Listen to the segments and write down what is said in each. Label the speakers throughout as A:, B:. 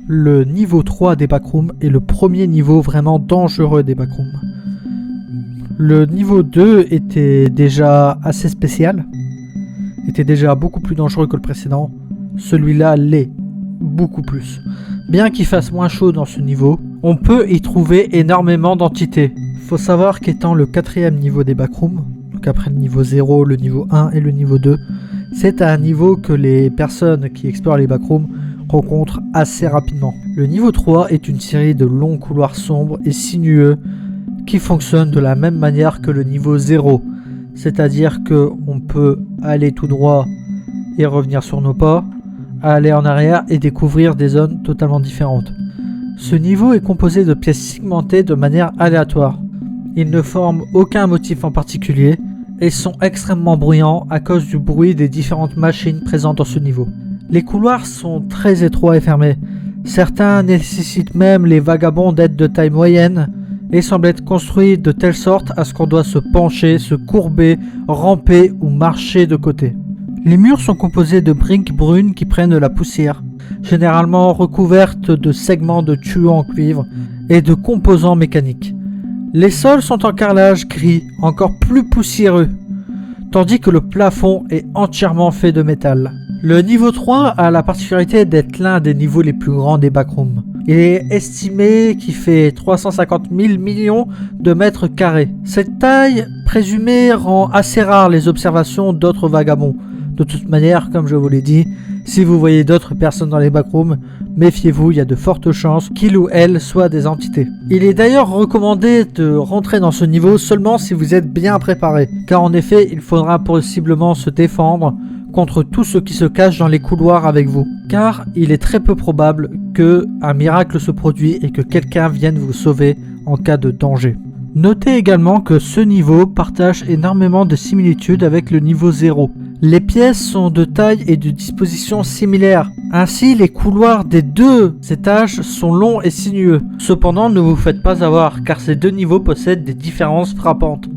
A: le niveau 3 des backrooms est le premier niveau vraiment dangereux des backrooms. Le niveau 2 était déjà assez spécial, était déjà beaucoup plus dangereux que le précédent. Celui-là l'est beaucoup plus. Bien qu'il fasse moins chaud dans ce niveau, on peut y trouver énormément d'entités. Faut savoir qu'étant le 4e niveau des backrooms, donc après le niveau 0, le niveau 1 et le niveau 2, c'est à un niveau que les personnes qui explorent les backrooms rencontrent assez rapidement. Le niveau 3 est une série de longs couloirs sombres et sinueux qui fonctionnent de la même manière que le niveau 0, c'est-à-dire qu'on peut aller tout droit et revenir sur nos pas, aller en arrière et découvrir des zones totalement différentes. Ce niveau est composé de pièces segmentées de manière aléatoire. Ils ne forment aucun motif en particulier et sont extrêmement bruyants à cause du bruit des différentes machines présentes dans ce niveau. Les couloirs sont très étroits et fermés. Certains nécessitent même les vagabonds d'être de taille moyenne et semblent être construits de telle sorte à ce qu'on doit se pencher, se courber, ramper ou marcher de côté. Les murs sont composés de briques brunes qui prennent de la poussière, généralement recouvertes de segments de tuyaux en cuivre et de composants mécaniques. Les sols sont en carrelage gris, encore plus poussiéreux, tandis que le plafond est entièrement fait de métal. Le niveau 3 a la particularité d'être l'un des niveaux les plus grands des backrooms. Il est estimé qu'il fait 350 000 millions de mètres carrés. Cette taille présumée rend assez rare les observations d'autres vagabonds. De toute manière, comme je vous l'ai dit, si vous voyez d'autres personnes dans les backrooms, méfiez-vous, il y a de fortes chances qu'ils ou elles soient des entités. Il est d'ailleurs recommandé de rentrer dans ce niveau seulement si vous êtes bien préparé, car en effet, il faudra possiblement se défendre contre tout ce qui se cache dans les couloirs avec vous, car il est très peu probable qu'un miracle se produise et que quelqu'un vienne vous sauver en cas de danger. Notez également que ce niveau partage énormément de similitudes avec le niveau 0. Les pièces sont de taille et de disposition similaires. Ainsi, les couloirs des deux étages sont longs et sinueux. Cependant, ne vous faites pas avoir, car ces deux niveaux possèdent des différences frappantes.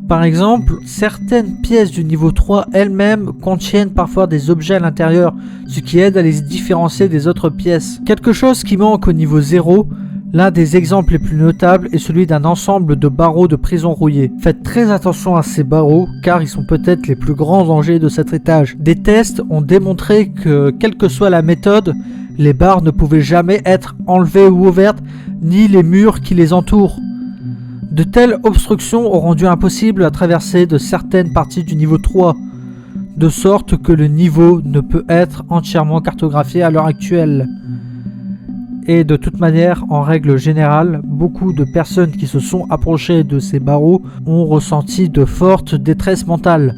A: Par exemple, certaines pièces du niveau 3 elles-mêmes contiennent parfois des objets à l'intérieur, ce qui aide à les différencier des autres pièces. Quelque chose qui manque au niveau 0, l'un des exemples les plus notables est celui d'un ensemble de barreaux de prison rouillés. Faites très attention à ces barreaux car ils sont peut-être les plus grands dangers de cet étage. Des tests ont démontré que, quelle que soit la méthode, les barres ne pouvaient jamais être enlevées ou ouvertes, ni les murs qui les entourent. De telles obstructions ont rendu impossible la traversée de certaines parties du niveau 3, de sorte que le niveau ne peut être entièrement cartographié à l'heure actuelle. Et de toute manière, en règle générale, beaucoup de personnes qui se sont approchées de ces barreaux ont ressenti de fortes détresses mentales.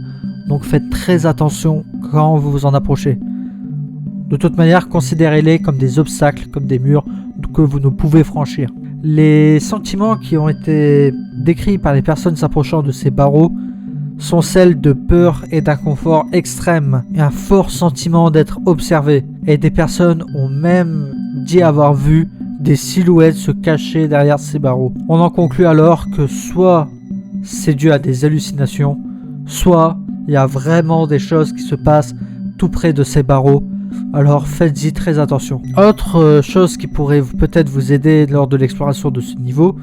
A: Donc faites très attention quand vous vous en approchez. De toute manière, considérez-les comme des obstacles, comme des murs que vous ne pouvez franchir. Les sentiments qui ont été décrits par les personnes s'approchant de ces barreaux sont celles de peur et d'inconfort extrême et un fort sentiment d'être observé. Et des personnes ont même dit avoir vu des silhouettes se cacher derrière ces barreaux. On en conclut alors que soit c'est dû à des hallucinations, soit il y a vraiment des choses qui se passent tout près de ces barreaux. Alors faites-y très attention. Autre chose qui pourrait peut-être vous aider lors de l'exploration de ce niveau,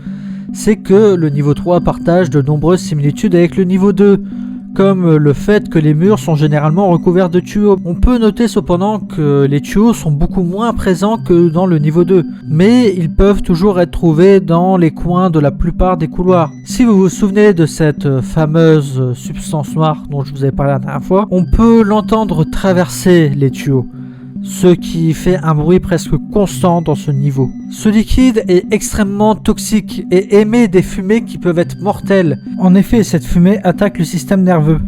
A: c'est que le niveau 3 partage de nombreuses similitudes avec le niveau 2, comme le fait que les murs sont généralement recouverts de tuyaux. On peut noter cependant que les tuyaux sont beaucoup moins présents que dans le niveau 2, mais ils peuvent toujours être trouvés dans les coins de la plupart des couloirs. Si vous vous souvenez de cette fameuse substance noire dont je vous avais parlé la dernière fois, on peut l'entendre traverser les tuyaux, ce qui fait un bruit presque constant dans ce niveau. Ce liquide est extrêmement toxique et émet des fumées qui peuvent être mortelles. En effet, cette fumée attaque le système nerveux.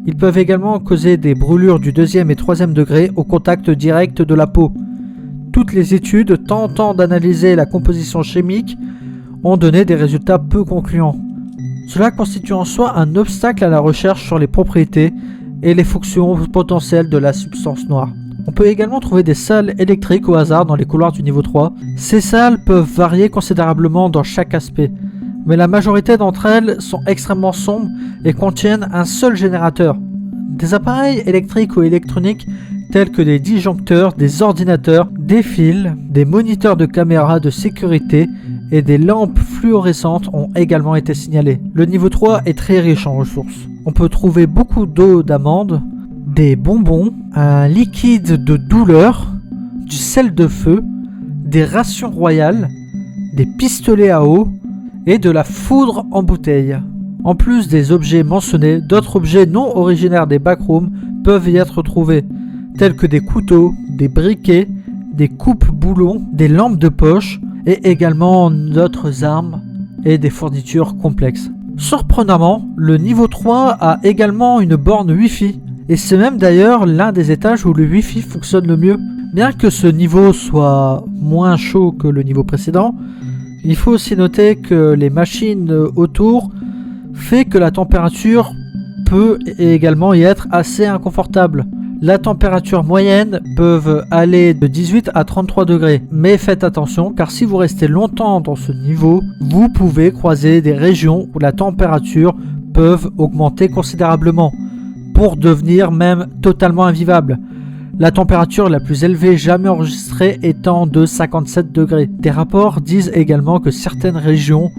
A: Ils peuvent également causer des brûlures du 2e et 3e degré au contact direct de la peau. Toutes les études tentant d'analyser la composition chimique ont donné des résultats peu concluants. Cela constitue en soi un obstacle à la recherche sur les propriétés et les fonctions potentielles de la substance noire. On peut également trouver des salles électriques au hasard dans les couloirs du niveau 3. Ces salles peuvent varier considérablement dans chaque aspect, mais la majorité d'entre elles sont extrêmement sombres et contiennent un seul générateur. Des appareils électriques ou électroniques tels que des disjoncteurs, des ordinateurs, des fils, des moniteurs de caméra de sécurité et des lampes fluorescentes ont également été signalés. Le niveau 3 est très riche en ressources. On peut trouver beaucoup d'eau d'amande, des bonbons, un liquide de douleur, du sel de feu, des rations royales, des pistolets à eau et de la foudre en bouteille. En plus des objets mentionnés, d'autres objets non originaires des backrooms peuvent y être trouvés, tels que des couteaux, des briquets, des coupes-boulons, des lampes de poche et également d'autres armes et des fournitures complexes. Surprenamment, le niveau 3 a également une borne Wi-Fi et c'est même d'ailleurs l'un des étages où le Wi-Fi fonctionne le mieux. Bien que ce niveau soit moins chaud que le niveau précédent, il faut aussi noter que les machines autour fait que la température peut également y être assez inconfortable. La température moyenne peut aller de 18 à 33 degrés. Mais faites attention car si vous restez longtemps dans ce niveau, vous pouvez croiser des régions où la température peut augmenter considérablement pour devenir même totalement invivable. La température la plus élevée jamais enregistrée étant de 57 degrés. Des rapports disent également que certaines régions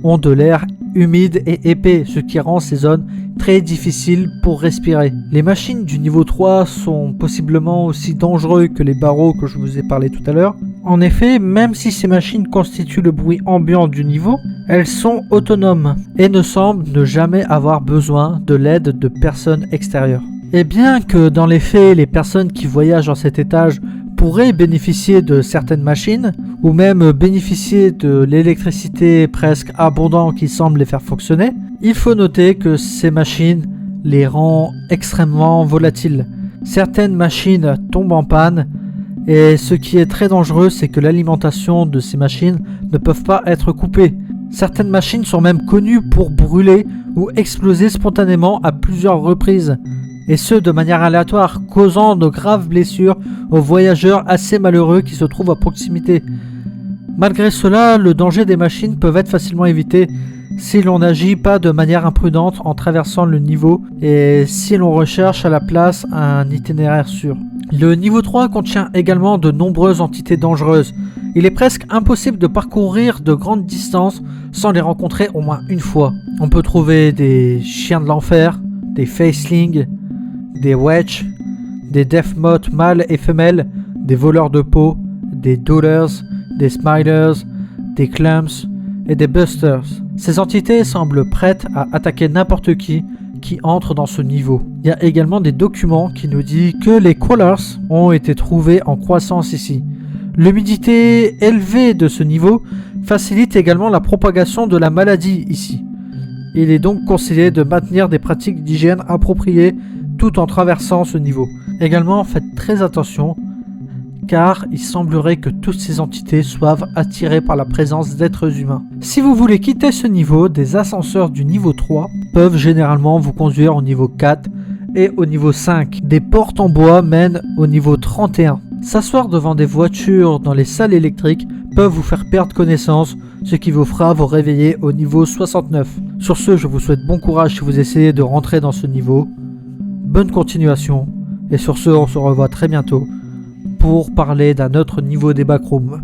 A: ont de l'air humide et épais, ce qui rend ces zones très difficiles pour respirer. Les machines du niveau 3 sont possiblement aussi dangereux que les barreaux que je vous ai parlé tout à l'heure. En effet, même si ces machines constituent le bruit ambiant du niveau, elles sont autonomes et ne semblent ne jamais avoir besoin de l'aide de personnes extérieures. Et bien que dans les faits, les personnes qui voyagent dans cet étage pourraient bénéficier de certaines machines ou même bénéficier de l'électricité presque abondante qui semble les faire fonctionner, il faut noter que ces machines les rend extrêmement volatiles. Certaines machines tombent en panne et ce qui est très dangereux, c'est que l'alimentation de ces machines ne peuvent pas être coupées. Certaines machines sont même connues pour brûler ou exploser spontanément à plusieurs reprises, et ce de manière aléatoire, causant de graves blessures aux voyageurs assez malheureux qui se trouvent à proximité. Malgré cela, le danger des machines peut être facilement évité si l'on n'agit pas de manière imprudente en traversant le niveau et si l'on recherche à la place un itinéraire sûr. Le niveau 3 contient également de nombreuses entités dangereuses. Il est presque impossible de parcourir de grandes distances sans les rencontrer au moins une fois. On peut trouver des chiens de l'enfer, des facelings, des wedges, des deathmoths mâles et femelles, des voleurs de peau, des dollars, des smilers, des clams et des busters. Ces entités semblent prêtes à attaquer n'importe qui entre dans ce niveau. Il y a également des documents qui nous disent que les crawlers ont été trouvés en croissance ici. L'humidité élevée de ce niveau facilite également la propagation de la maladie ici. Il est donc conseillé de maintenir des pratiques d'hygiène appropriées tout en traversant ce niveau. Également, faites très attention car il semblerait que toutes ces entités soient attirées par la présence d'êtres humains. Si vous voulez quitter ce niveau, des ascenseurs du niveau 3 peuvent généralement vous conduire au niveau 4 et au niveau 5. Des portes en bois mènent au niveau 31. S'asseoir devant des voitures dans les salles électriques peuvent vous faire perdre connaissance, ce qui vous fera vous réveiller au niveau 69. Sur ce, je vous souhaite bon courage si vous essayez de rentrer dans ce niveau. Bonne continuation, et sur ce, on se revoit très bientôt pour parler d'un autre niveau des backrooms.